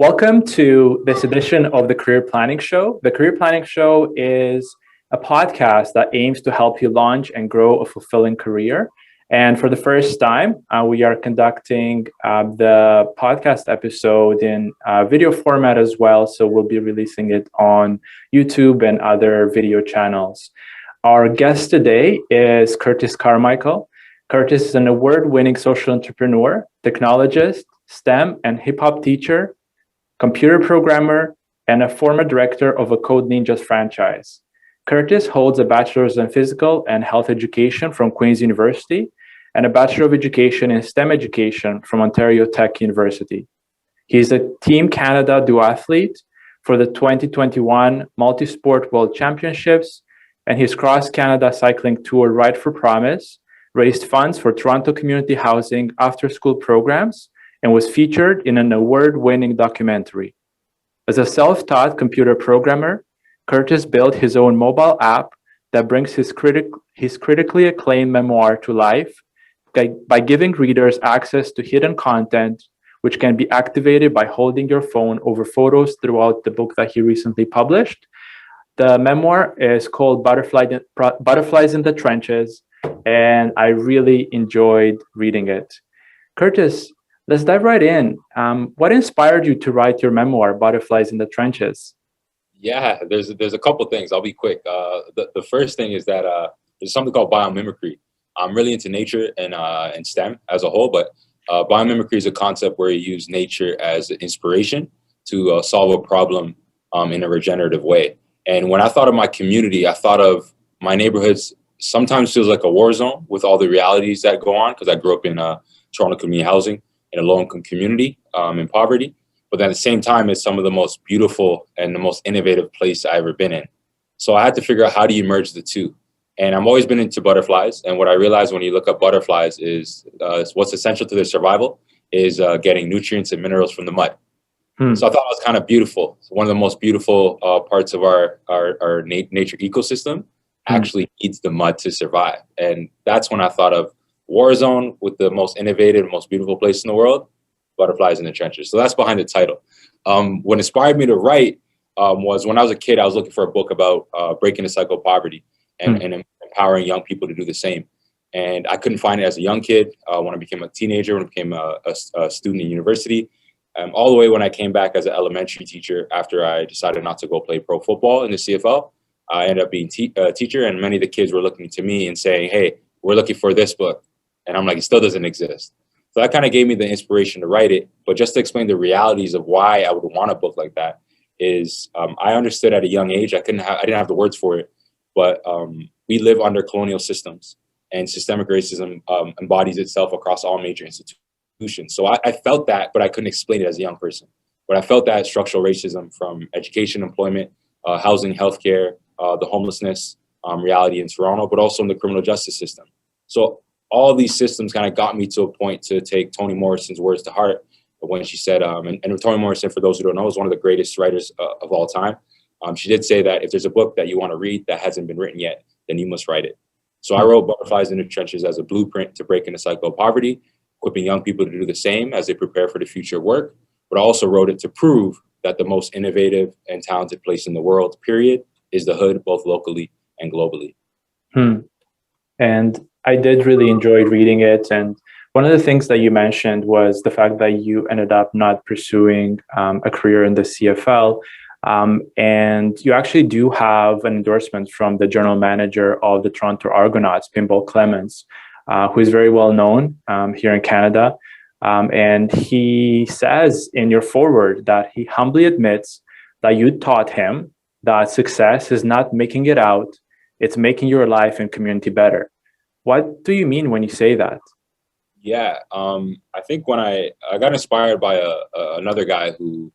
Welcome to this edition of the Career Planning Show. The Career Planning Show is a podcast that aims to help you launch and grow a fulfilling career. And for the first time, we are conducting the podcast episode in video format as well. So we'll be releasing it on YouTube and other video channels. Our guest today is Curtis Carmichael. Curtis is an award-winning social entrepreneur, technologist, STEM and hip-hop teacher, computer programmer, and a former director of a Code Ninjas franchise. Curtis holds a bachelor's in physical and health education from Queen's University and a Bachelor of Education in STEM education from Ontario Tech University. He is a Team Canada Duathlete for the 2021 Multisport World Championships, and his cross-Canada cycling tour Ride for Promise raised funds for Toronto community housing after-school programs and was featured in an award-winning documentary. As a self-taught computer programmer, Curtis built his own mobile app that brings his critically acclaimed memoir to life by giving readers access to hidden content, which can be activated by holding your phone over photos throughout the book that he recently published. The memoir is called Butterflies in the Trenches, and I really enjoyed reading it. Curtis, let's dive right in. What inspired you to write your memoir, Butterflies in the Trenches? Yeah, there's a couple things. I'll be quick. The first thing is that there's something called biomimicry. I'm really into nature and STEM as a whole, but biomimicry is a concept where you use nature as inspiration to solve a problem in a regenerative way. And when I thought of my community, I thought of my neighborhoods sometimes feels like a war zone with all the realities that go on, because I grew up in Toronto community housing in a low-income community in poverty. But at the same time, it's some of the most beautiful and the most innovative place I've ever been in. So I had to figure out how do you merge the two. And I've always been into butterflies. And what I realized when you look up butterflies is what's essential to their survival is getting nutrients and minerals from the mud. So I thought it was kind of beautiful. So one of the most beautiful parts of our nature ecosystem actually needs the mud to survive. And that's when I thought of war zone with the most innovative, most beautiful place in the world, Butterflies in the Trenches. So that's behind the title. What inspired me to write was when I was a kid, I was looking for a book about breaking the cycle of poverty and empowering young people to do the same. And I couldn't find it as a young kid. When I became a teenager, when I became a student in university, all the way when I came back as an elementary teacher after I decided not to go play pro football in the CFL, I ended up being a teacher, and many of the kids were looking to me and saying, hey, we're looking for this book. And I'm like, it still doesn't exist. So that kind of gave me the inspiration to write it. But just to explain the realities of why I would want a book like that is I understood at a young age, I didn't have the words for it, but we live under colonial systems, and systemic racism embodies itself across all major institutions. So I felt that, but I couldn't explain it as a young person. But I felt that structural racism from education, employment, housing, healthcare, the homelessness reality in Toronto, but also in the criminal justice system. So all these systems kind of got me to a point to take Toni Morrison's words to heart when she said, and Toni Morrison, for those who don't know, is one of the greatest writers of all time. She did say that if there's a book that you want to read that hasn't been written yet, then you must write it. So I wrote Butterflies in the Trenches as a blueprint to breaking the cycle of poverty, equipping young people to do the same as they prepare for the future of work, but I also wrote it to prove that the most innovative and talented place in the world, period, is the hood, both locally and globally. And I did really enjoy reading it. And one of the things that you mentioned was the fact that you ended up not pursuing a career in the CFL. And you actually do have an endorsement from the general manager of the Toronto Argonauts, Pinball Clements, who is very well known here in Canada. And he says in your foreword that he humbly admits that you taught him that success is not making it out, it's making your life and community better. What do you mean when you say that? Yeah, I think when I got inspired by another guy who's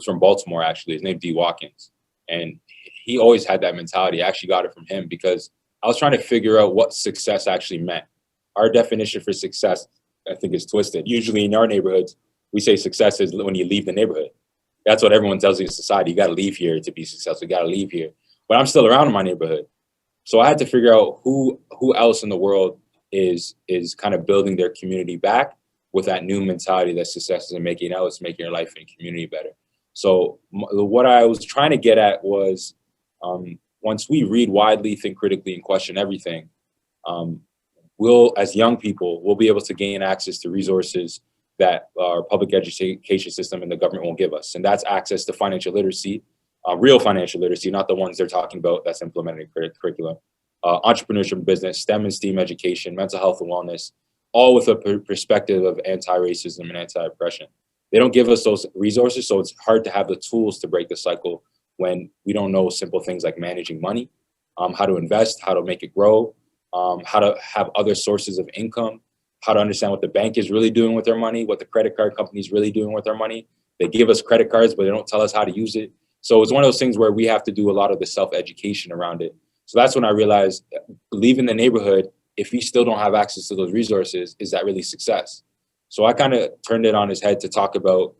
from Baltimore, actually. His name D. Watkins. And he always had that mentality. I actually got it from him because I was trying to figure out what success actually meant. Our definition for success, I think, is twisted. Usually in our neighborhoods, we say success is when you leave the neighborhood. That's what everyone tells you in society. You got to leave here to be successful. You got to leave here. But I'm still around in my neighborhood. So I had to figure out who else in the world is kind of building their community back with that new mentality that success isn't making it out, it's making your life and community better. So what I was trying to get at was, once we read widely, think critically, and question everything, we'll, as young people, we'll be able to gain access to resources that our public education system and the government won't give us. And that's access to financial literacy, real financial literacy, not the ones they're talking about that's implemented in curriculum, entrepreneurship, business, STEM and STEAM education, mental health and wellness, all with a perspective of anti-racism and anti-oppression. They don't give us those resources, so it's hard to have the tools to break the cycle when we don't know simple things like managing money, how to invest, how to make it grow, how to have other sources of income, how to understand what the bank is really doing with their money, what the credit card company is really doing with their money. They give us credit cards, but they don't tell us how to use it. So it's one of those things where we have to do a lot of the self-education around it. So that's when I realized leaving the neighborhood, if you still don't have access to those resources, is that really success? So I kind of turned it on its head to talk about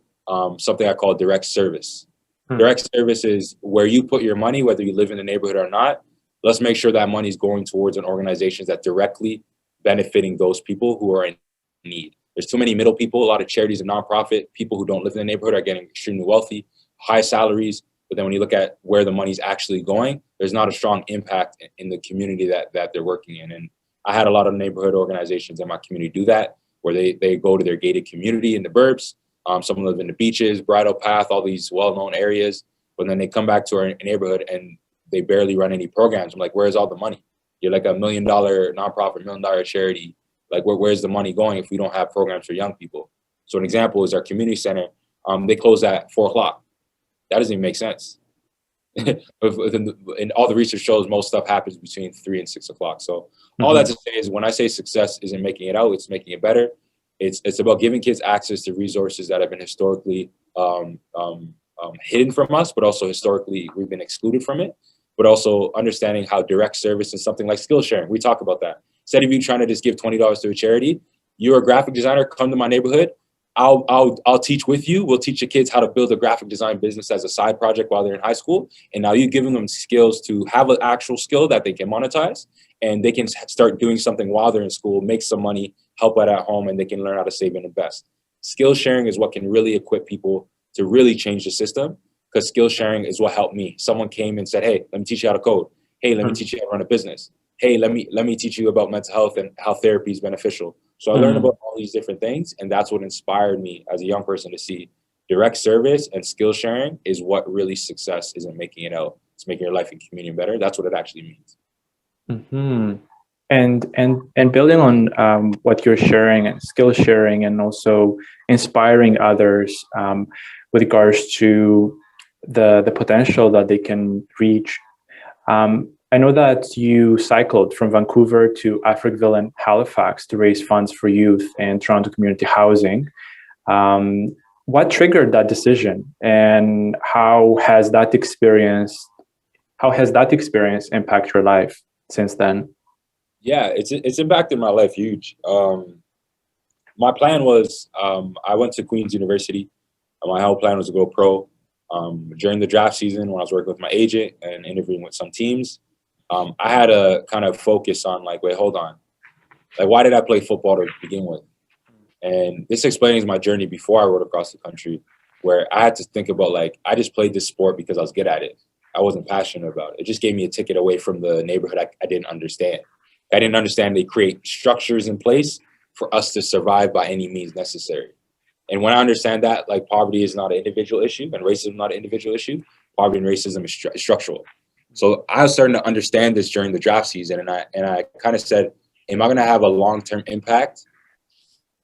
something I call direct service. Direct service is where you put your money, whether you live in the neighborhood or not. Let's make sure that money is going towards an organization that directly benefiting those people who are in need. There's too many middle people. A lot of charities and nonprofit people who don't live in the neighborhood are getting extremely wealthy, high salaries. But then when you look at where the money's actually going, there's not a strong impact in the community that they're working in. And I had a lot of neighborhood organizations in my community do that, where they go to their gated community in the burbs. Some live in the beaches, Bridle Path, all these well-known areas. But then they come back to our neighborhood and they barely run any programs. I'm like, where's all the money? You're like $1 million nonprofit, $1 million charity. Like, where's the money going if we don't have programs for young people? So an example is our community center. They close at 4 o'clock. That doesn't even make sense. And all the research shows most stuff happens between 3 and 6 o'clock. So all that to say is, when I say success isn't making it out, it's making it better. It's about giving kids access to resources that have been historically hidden from us, but also historically we've been excluded from it. But also understanding how direct service and something like skill sharing, we talk about that. Instead of you trying to just give $20 to a charity, you're a graphic designer, come to my neighborhood. I'll teach with you. We'll teach the kids how to build a graphic design business as a side project while they're in high school. And now you're giving them skills to have an actual skill that they can monetize, and they can start doing something while they're in school, make some money, help out at home, and they can learn how to save and invest. Skill sharing is what can really equip people to really change the system, because skill sharing is what helped me. Someone came and said, hey, let me teach you how to code. Hey, let me teach you how to run a business. Hey, let me teach you about mental health and how therapy is beneficial. So I learned about all these different things, and that's what inspired me as a young person to see direct service and skill sharing is what really success isn't making it out. It's making your life and community better. That's what it actually means. Mm-hmm. And building on what you're sharing, and skill sharing, and also inspiring others with regards to the potential that they can reach. I know that you cycled from Vancouver to Africville and Halifax to raise funds for youth and Toronto community housing. What triggered that decision, and how has that experience impacted your life since then? Yeah, it's impacted my life huge. My plan was, I went to Queen's University. My whole plan was to go pro. During the draft season, when I was working with my agent and interviewing with some teams, I had to kind of focus on, like, wait, hold on. Like, why did I play football to begin with? And this explains my journey before I rode across the country, where I had to think about, like, I just played this sport because I was good at it. I wasn't passionate about it. It just gave me a ticket away from the neighborhood I didn't understand. I didn't understand they create structures in place for us to survive by any means necessary. And when I understand that, like, poverty is not an individual issue and racism is not an individual issue, poverty and racism is structural. So I was starting to understand this during the draft season, and I kind of said, am I going to have a long-term impact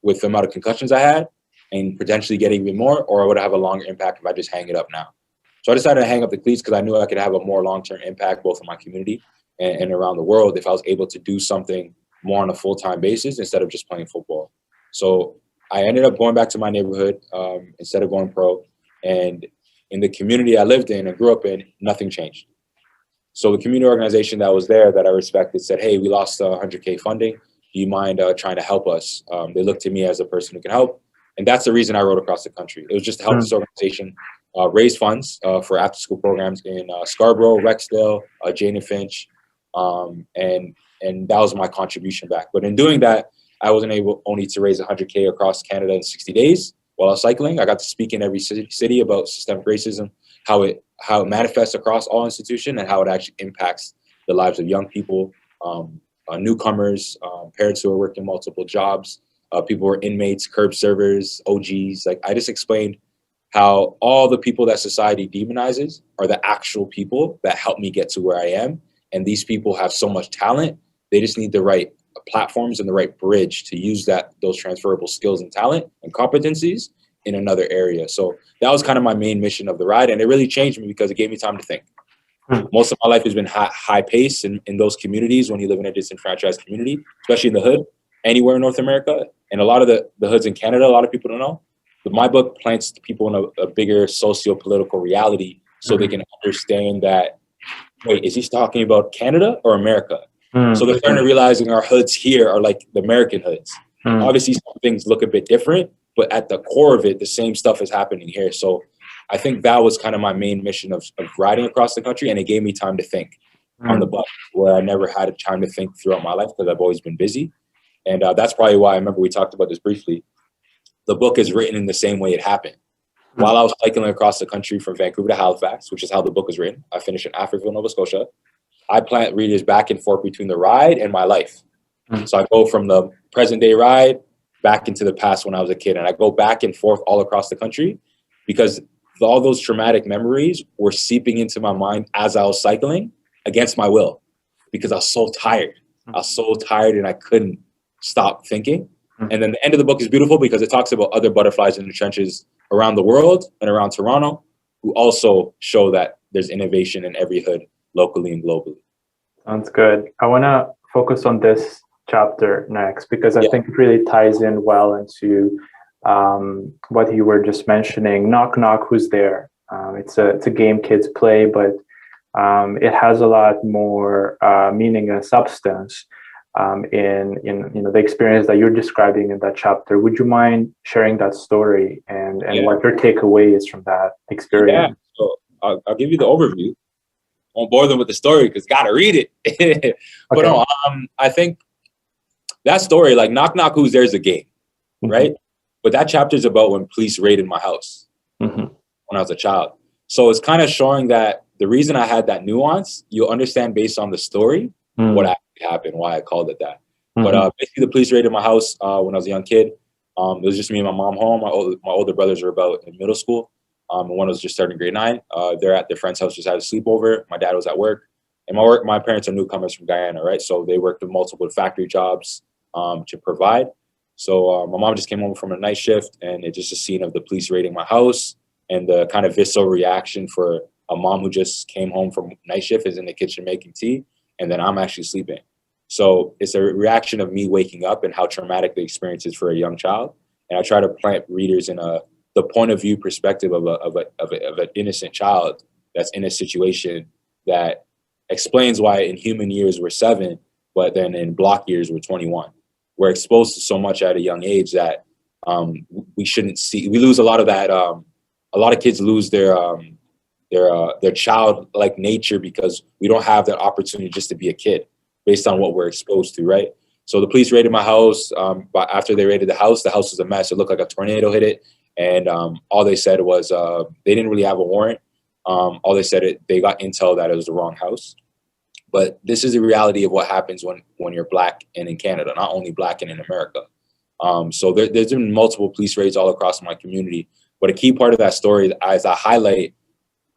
with the amount of concussions I had and potentially getting even more, or would I have a longer impact if I just hang it up now? So I decided to hang up the cleats because I knew I could have a more long-term impact both in my community and around the world if I was able to do something more on a full-time basis instead of just playing football. So I ended up going back to my neighborhood instead of going pro. And in the community I lived in and grew up in, nothing changed. So the community organization that was there that I respected said, hey, we lost $100K funding. Do you mind trying to help us? They looked to me as a person who can help. And that's the reason I rode across the country. It was just to help this organization raise funds for after-school programs in Scarborough, Rexdale, Jane and Finch. And that was my contribution back. But in doing that, I wasn't able only to raise 100K across Canada in 60 days while I was cycling. I got to speak in every city about systemic racism, how it manifests across all institutions, and how it actually impacts the lives of young people, newcomers, parents who are working multiple jobs, people who are inmates, curb servers, OGs. Like, I just explained how all the people that society demonizes are the actual people that helped me get to where I am. And these people have so much talent. They just need the right platforms and the right bridge to use those transferable skills and talent and competencies in another area. So that was kind of my main mission of the ride. And it really changed me because it gave me time to think. Most of my life has been high pace in those communities when you live in a disenfranchised community, especially in the hood, anywhere in North America. And a lot of the hoods in Canada, a lot of people don't know. But my book plants people in a bigger socio-political reality so they can understand that, wait, is he talking about Canada or America? So they're starting to realizing our hoods here are like the American hoods. Obviously, some things look a bit different, but at the core of it, the same stuff is happening here. So I think that was kind of my main mission of riding across the country, and it gave me time to think on the bus, where I never had a time to think throughout my life because I've always been busy. And that's probably why I remember we talked about this briefly. The book is written in the same way it happened. While I was cycling across the country from Vancouver to Halifax, which is how the book is written, I finished in Africville, Nova Scotia. I plant readers back and forth between the ride and my life. So I go from the present day ride back into the past when I was a kid. And I go back and forth all across the country because all those traumatic memories were seeping into my mind as I was cycling against my will, because I was so tired. I was so tired and I couldn't stop thinking. And then the end of the book is beautiful because it talks about other butterflies in the trenches around the world and around Toronto who also show that there's innovation in every hood, locally and globally. Sounds good. I want to focus on this chapter next because I think it really ties in well into what you were just mentioning. Knock, knock, who's there? It's a game kids play, but it has a lot more meaning and substance in the experience that you're describing in that chapter. Would you mind sharing that story and what your takeaway is from that experience? Yeah, so I'll give you the overview. Won't bore them with the story because gotta read it. But no, I think that story, like knock knock, who's there's a game, right? But that chapter is about when police raided my house when I was a child. So it's kind of showing that the reason I had that nuance, you'll understand based on the story what actually happened, why I called it that. But basically, the police raided my house when I was a young kid. It was just me and my mom home. My older brothers were about in middle school. And one was just starting grade 9. They're at their friend's house, just had a sleepover. My dad was at work. And my parents are newcomers from Guyana, right? So they worked in multiple factory jobs to provide. So my mom just came home from a night shift, and it's just a scene of the police raiding my house, and the kind of visceral reaction for a mom who just came home from night shift is in the kitchen making tea, and then I'm actually sleeping. So it's a reaction of me waking up and how traumatic the experience is for a young child. And I try to plant readers in the point of view perspective of an innocent child that's in a situation that explains why in human years we're 7, but then in block years we're 21. We're exposed to so much at a young age that we shouldn't see. We lose a lot of that. A lot of kids lose their childlike nature because we don't have that opportunity just to be a kid based on what we're exposed to, right? So the police raided my house. But after they raided the house was a mess. It looked like a tornado hit it. And all they said was they didn't really have a warrant. All they said they got intel that it was the wrong house. But this is the reality of what happens when you're Black and in Canada, not only Black and in America. So there's been multiple police raids all across my community. But a key part of that story is I highlight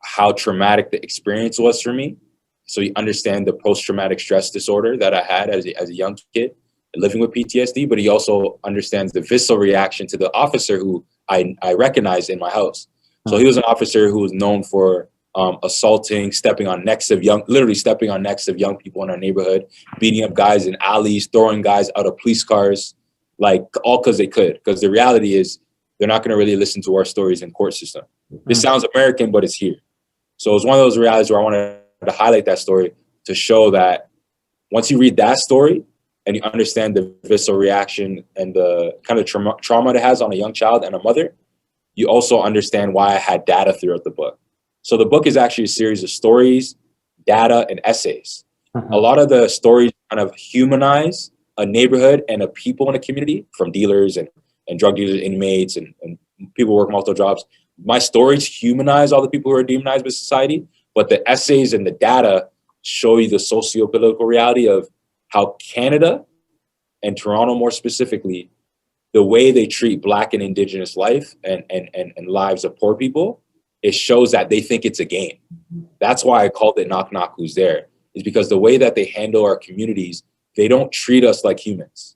how traumatic the experience was for me. So you understand the post-traumatic stress disorder that I had as a young kid living with PTSD, but he also understands the visceral reaction to the officer who I recognized in my house. So he was an officer who was known for assaulting, stepping on necks of young people in our neighborhood, beating up guys in alleys, throwing guys out of police cars, like all because they could. Because the reality is they're not going to really listen to our stories in court system. This sounds American, but it's here. So it's one of those realities where I wanted to highlight that story to show that once you read that story and you understand the visceral reaction and the kind of trauma it has on a young child and a mother, you also understand why I had data throughout the book. So the book is actually a series of stories, data, and essays. A lot of the stories kind of humanize a neighborhood and a people in a community, from dealers and drug dealers, inmates, and people who work multiple jobs. My stories humanize all the people who are demonized by society, but the essays and the data show you the socio-political reality of how Canada, and Toronto more specifically, the way they treat Black and Indigenous life and lives of poor people, it shows that they think it's a game. That's why I called it Knock Knock Who's There, is because the way that they handle our communities, they don't treat us like humans.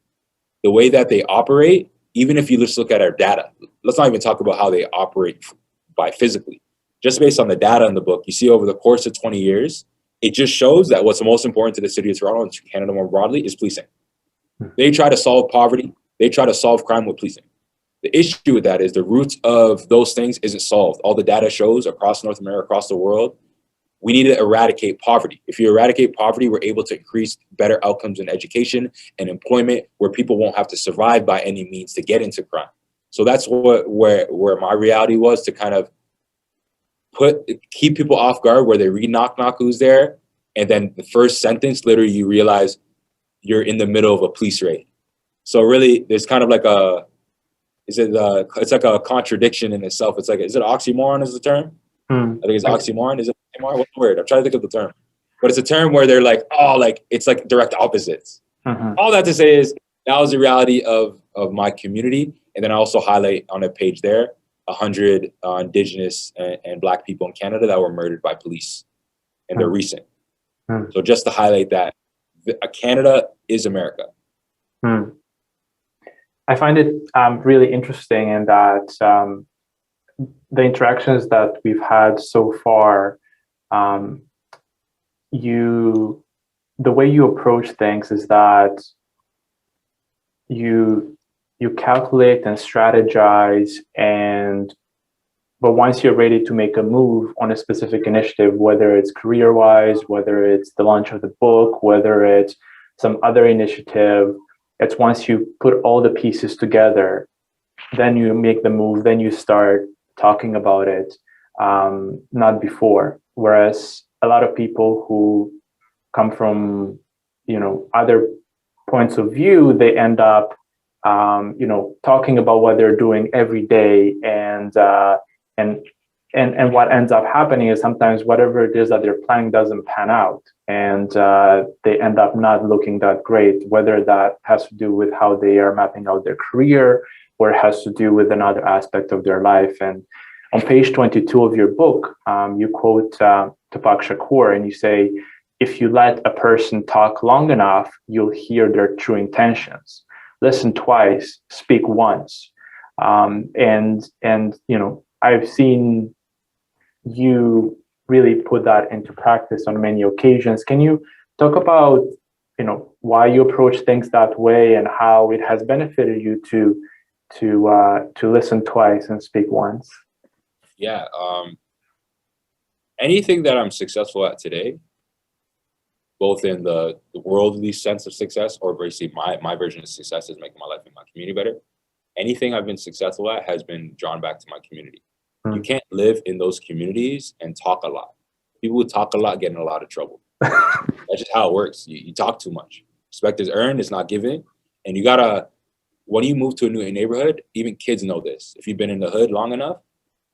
The way that they operate, even if you just look at our data, let's not even talk about how they operate by physically. Just based on the data in the book, you see over the course of 20 years, it just shows that what's most important to the city of Toronto and to Canada more broadly is policing. They try to solve poverty. They try to solve crime with policing. The issue with that is the roots of those things isn't solved. All the data shows across North America, across the world, we need to eradicate poverty. If you eradicate poverty, we're able to increase better outcomes in education and employment, where people won't have to survive by any means to get into crime. So that's where my reality was, to kind of keep people off guard, where they read Knock Knock Who's There, and then the first sentence, literally you realize you're in the middle of a police raid. So really, there's kind of like it's like a contradiction in itself. It's like, is it oxymoron is the term? I think it's oxymoron. Is it oxymoron? What's the word? I'm trying to think of the term. But it's a term where they're like, oh, like it's like direct opposites. All that to say is that was the reality of my community. And then I also highlight on a page there 100 Indigenous and Black people in Canada that were murdered by police, and they're recent. So just to highlight that Canada is America. I find it really interesting in that the interactions that we've had so far, the way you approach things is that you calculate and strategize, but once you're ready to make a move on a specific initiative, whether it's career-wise, whether it's the launch of the book, whether it's some other initiative, it's once you put all the pieces together, then you make the move, then you start talking about it, not before. Whereas a lot of people who come from, other points of view, they end up, talking about what they're doing every day, and what ends up happening is sometimes whatever it is that they're planning doesn't pan out, and they end up not looking that great, whether that has to do with how they are mapping out their career, or it has to do with another aspect of their life. And on page 22 of your book, you quote Tupac Shakur, and you say, if you let a person talk long enough, you'll hear their true intentions. Listen twice, speak once. I've seen you really put that into practice on many occasions. Can you talk about, why you approach things that way and how it has benefited you to listen twice and speak once? Yeah. Anything that I'm successful at today, both in the worldly sense of success, or basically my version of success is making my life and my community better. Anything I've been successful at has been drawn back to my community. You can't live in those communities and talk a lot. People who talk a lot get in a lot of trouble. That's just how it works. You talk too much. Respect is earned, it's not given. And you gotta, when you move to a new neighborhood, even kids know this. If you've been in the hood long enough,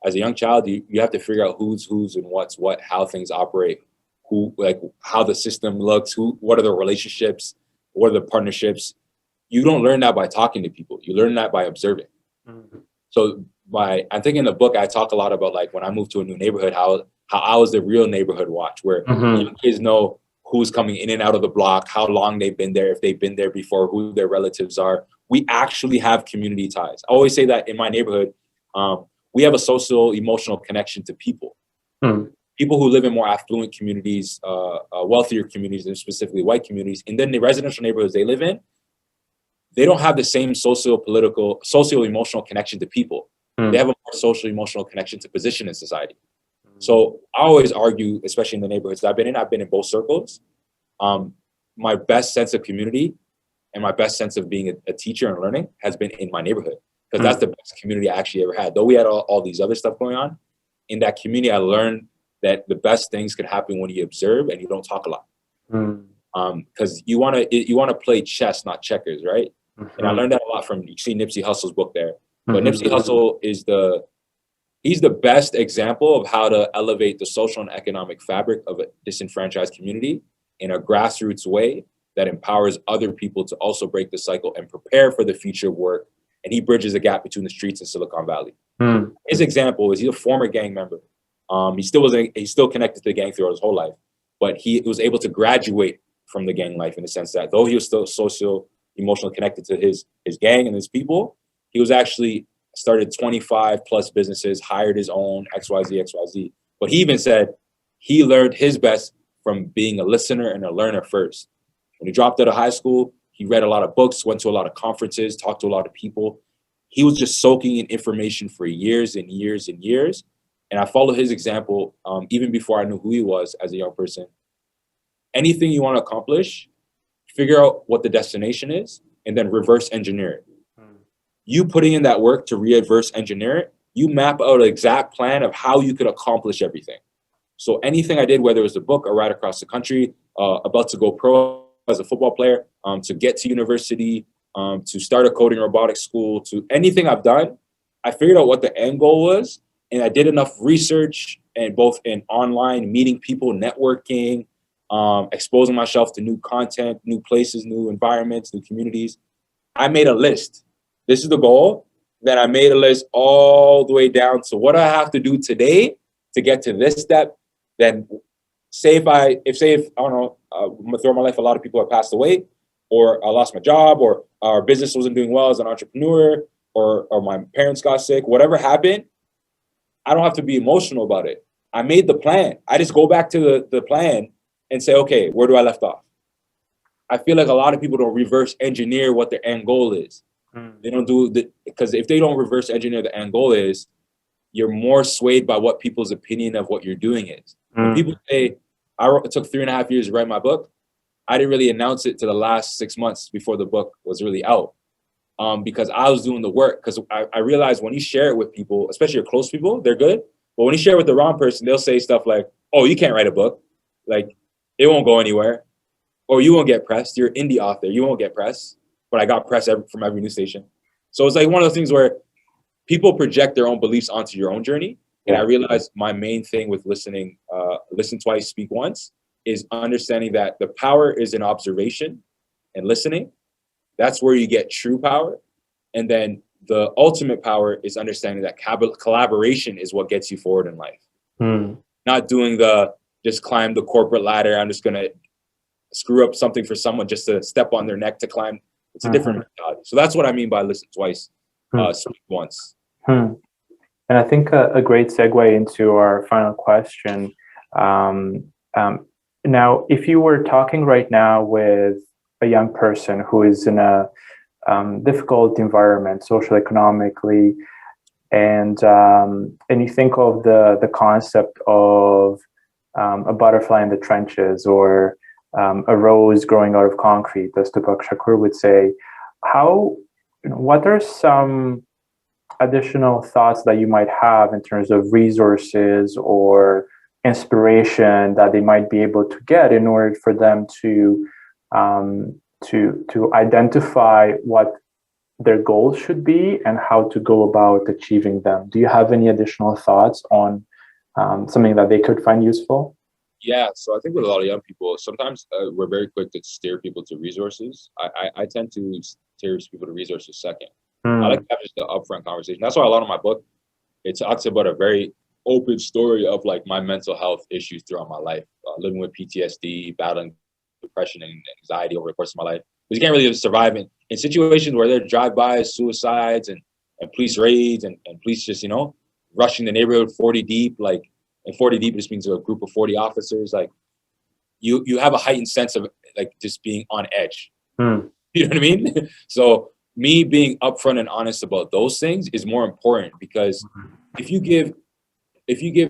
as a young child, you have to figure out who's and what's what, how things operate, how the system looks, what are the relationships, what are the partnerships. You don't learn that by talking to people. You learn that by observing. So I think in the book, I talk a lot about like when I moved to a new neighborhood, how I was the real neighborhood watch, where young kids know who's coming in and out of the block, how long they've been there, if they've been there before, who their relatives are. We actually have community ties. I always say that in my neighborhood, we have a social emotional connection to people. People who live in more affluent communities, wealthier communities, and specifically white communities, and then the residential neighborhoods they live in, they don't have the same socio-political, socio-emotional connection to people. They have a more social-emotional connection to position in society. So I always argue, especially in the neighborhoods I've been in both circles. My best sense of community and my best sense of being a teacher and learning has been in my neighborhood, because that's the best community I actually ever had. Though we had all these other stuff going on, in that community, I learned that the best things can happen when you observe and you don't talk a lot. Because you want to play chess, not checkers, right? Mm-hmm. And I learned that a lot from, you see Nipsey Hussle's book there. But Nipsey Hussle is he's the best example of how to elevate the social and economic fabric of a disenfranchised community in a grassroots way that empowers other people to also break the cycle and prepare for the future of work. And he bridges the gap between the streets and Silicon Valley. His example is he's a former gang member. He's still connected to the gang throughout his whole life, but he was able to graduate from the gang life in the sense that though he was still social, emotionally connected to his gang and his people, he was actually started 25 plus businesses, hired his own XYZ. But he even said he learned his best from being a listener and a learner first. When he dropped out of high school, he read a lot of books, went to a lot of conferences, talked to a lot of people. He was just soaking in information for years and years and years. And I followed his example even before I knew who he was as a young person. Anything you want to accomplish, figure out what the destination is, and then reverse engineer it. You putting in that work to reverse engineer it, you map out an exact plan of how you could accomplish everything. So anything I did, whether it was a book, a ride across the country, about to go pro as a football player, to get to university, to start a coding robotics school, to anything I've done, I figured out what the end goal was. And I did enough research and both in online, meeting people, networking, exposing myself to new content, new places, new environments, new communities. I made a list. This is the goal. Then I made a list all the way down to what I have to do today to get to this step. Then say if I don't know, throughout my life, a lot of people have passed away, or I lost my job, or our business wasn't doing well as an entrepreneur, or my parents got sick, whatever happened, I don't have to be emotional about it. I made the plan. I just go back to the plan and say, okay, where do I left off? I feel like a lot of people don't reverse engineer what their end goal is. They don't because if they don't reverse engineer the end goal is, you're more swayed by what people's opinion of what you're doing is. When people say, it took 3.5 years to write my book, I didn't really announce it to the last 6 months before the book was really out. Because I was doing the work. Because I realized when you share it with people, especially your close people, they're good. But when you share it with the wrong person, they'll say stuff like, oh, you can't write a book. Like, it won't go anywhere. Or you won't get pressed. You're an indie author. You won't get pressed. But I got press from every news station. So it's like one of those things where people project their own beliefs onto your own journey. And I realized my main thing with listening, listen twice, speak once, is understanding that the power is in observation and listening. That's where you get true power. And then the ultimate power is understanding that collaboration is what gets you forward in life. Not doing just climb the corporate ladder. I'm just going to screw up something for someone just to step on their neck to climb. It's a different mentality. So that's what I mean by listen twice, speak once. And I think a great segue into our final question. Now, if you were talking right now with a young person who is in a difficult environment, socioeconomically, and you think of the concept of a butterfly in the trenches, or a rose growing out of concrete, as Tupac Shakur would say, what are some additional thoughts that you might have in terms of resources or inspiration that they might be able to get in order for them to identify what their goals should be and how to go about achieving them? Do you have any additional thoughts on something that they could find useful? Yeah, so I think with a lot of young people, sometimes we're very quick to steer people to resources. I tend to steer people to resources second. I like to have just the upfront conversation. That's why a lot of my book, it talks about a very open story of like my mental health issues throughout my life, living with PTSD, battling depression and anxiety over the course of my life. Because you can't really survive in situations where there are drive-bys, suicides, and police raids, and police just, rushing the neighborhood 40 deep, and 40 deep just means a group of 40 officers. Like you have a heightened sense of like just being on edge. You know what I mean? So me being upfront and honest about those things is more important, because if you give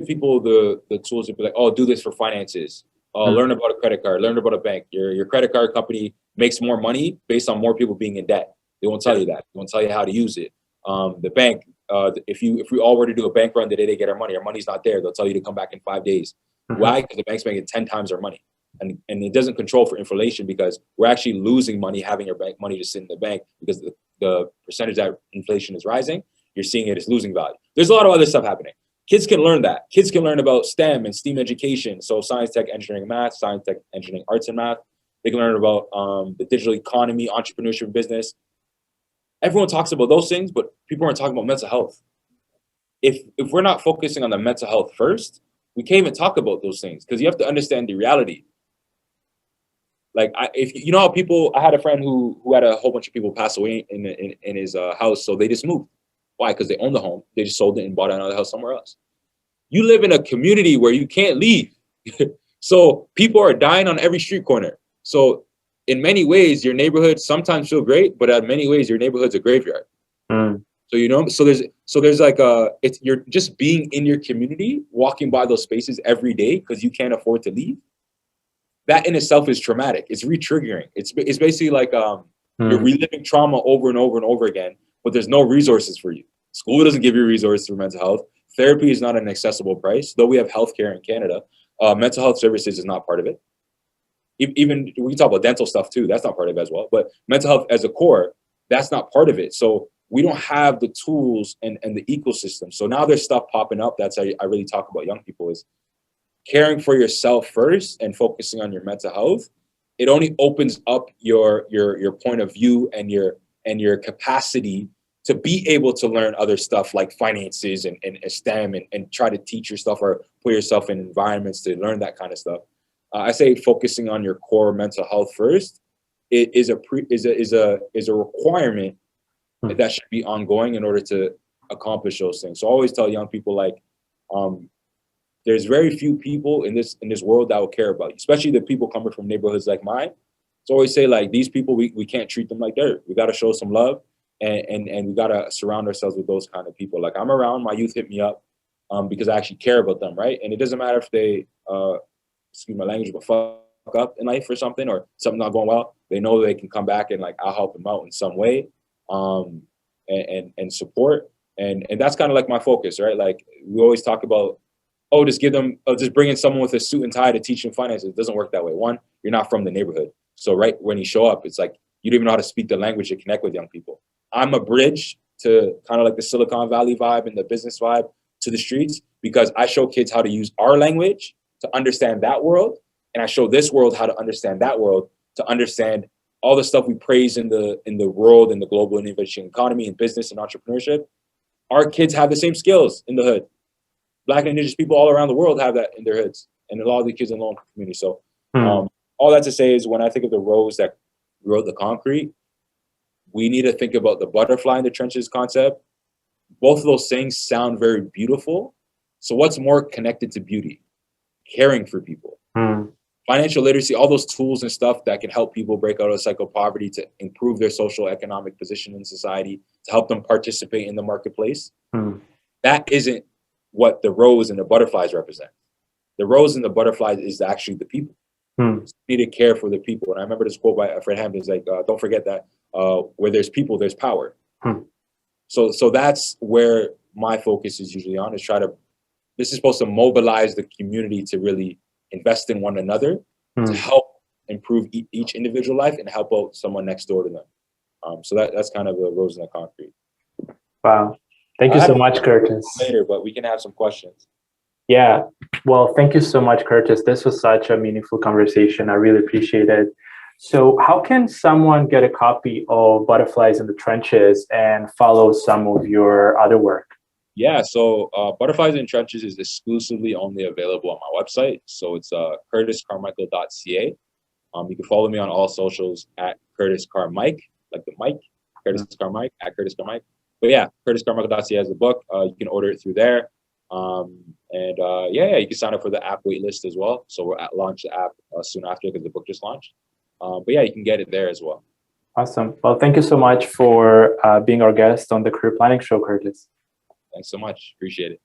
people the tools to be like, oh, do this for finances, learn about a credit card, learn about a bank. Your credit card company makes more money based on more people being in debt. They won't tell you that. They won't tell you how to use it. The bank, if we all were to do a bank run the day they get our money's not there. They'll tell you to come back in 5 days. Why? Because the bank's making 10 times our money. and it doesn't control for inflation because we're actually losing money having our bank money just sit in the bank because the percentage that inflation is rising, you're seeing it as losing value. There's a lot of other stuff happening. Kids can learn that. Kids can learn about STEM and STEAM education. So science, tech, engineering, and math, science, tech, engineering, arts, and math. They can learn about the digital economy, entrepreneurship, business. Everyone talks about those things, but people aren't talking about mental health. If we're not focusing on the mental health first, we can't even talk about those things because you have to understand the reality. Like, if you know how people, I had a friend who had a whole bunch of people pass away in his house, so they just moved. Why? Because they owned the home. They just sold it and bought another house somewhere else. You live in a community where you can't leave. So people are dying on every street corner. So in many ways, your neighborhood sometimes feel great, but in many ways, your neighborhood's a graveyard. Mm. So, you know, so there's like you're just being in your community, walking by those spaces every day because you can't afford to leave. That in itself is traumatic. It's re-triggering. It's basically like you're reliving trauma over and over and over again, but there's no resources for you. School doesn't give you resources for mental health. Therapy is not an accessible price. Though we have healthcare in Canada, mental health services is not part of it. Even we can talk about dental stuff too. That's not part of it as well. But mental health as a core, that's not part of it. So we don't have the tools and the ecosystem. So now there's stuff popping up. That's how I really talk about young people is caring for yourself first and focusing on your mental health. It only opens up your point of view and your capacity to be able to learn other stuff like finances and STEM and try to teach yourself or put yourself in environments to learn that kind of stuff. I say focusing on your core mental health first is a requirement that should be ongoing in order to accomplish those things. So I always tell young people, like, there's very few people in this world that will care about you, especially the people coming from neighborhoods like mine. So I always say, like, these people, we can't treat them like dirt. We got to show some love and we got to surround ourselves with those kind of people. Like, I'm around, my youth hit me up because I actually care about them, right? And it doesn't matter if they, excuse my language, but fuck up in life or something, or something not going well. They know they can come back and, like, I'll help them out in some way and support. And that's kind of like my focus, right? Like, we always talk about, just bring in someone with a suit and tie to teach them finances. It doesn't work that way. One, you're not from the neighborhood. So right when you show up, it's like, you don't even know how to speak the language to connect with young people. I'm a bridge to kind of like the Silicon Valley vibe and the business vibe to the streets, because I show kids how to use our language to understand that world. And I show this world how to understand that world, to understand all the stuff we praise in the world and the global innovation economy and business and entrepreneurship. Our kids have the same skills in the hood. Black and Indigenous people all around the world have that in their hoods, and a lot of the kids in the local community. So all that to say is, when I think of the rose that wrote the concrete, we need to think about the butterfly in the trenches concept. Both of those things sound very beautiful. So what's more connected to beauty? Caring for people. Financial literacy, all those tools and stuff that can help people break out of the cycle of poverty, to improve their social economic position in society, to help them participate in the marketplace. That isn't what the rose and the butterflies represent. The rose and the butterflies is actually the people. So you need to care for the people. And I remember this quote by Fred Hampton's like, don't forget that where there's people, there's power. So that's where my focus is usually on, is this is supposed to mobilize the community to really invest in one another, to help improve each individual life and help out someone next door to them. So that's kind of the rose in the concrete. Wow. Thank you so much, Curtis. Later, but we can have some questions. Yeah. Well, thank you so much, Curtis. This was such a meaningful conversation. I really appreciate it. So how can someone get a copy of Butterflies in the Trenches and follow some of your other work? Yeah, so Butterflies in the Trenches is exclusively only available on my website. So it's curtiscarmichael.ca. You can follow me on all socials at Curtis Carmichael, like the Mike, Curtis Carmichael, at Curtis Carmichael. But yeah, curtiscarmichael.ca has the book. You can order it through there. You can sign up for the app wait list as well. So we'll launch the app soon after, because the book just launched. But yeah, you can get it there as well. Awesome. Well, thank you so much for being our guest on the Career Planning Show, Curtis. Thanks so much. Appreciate it.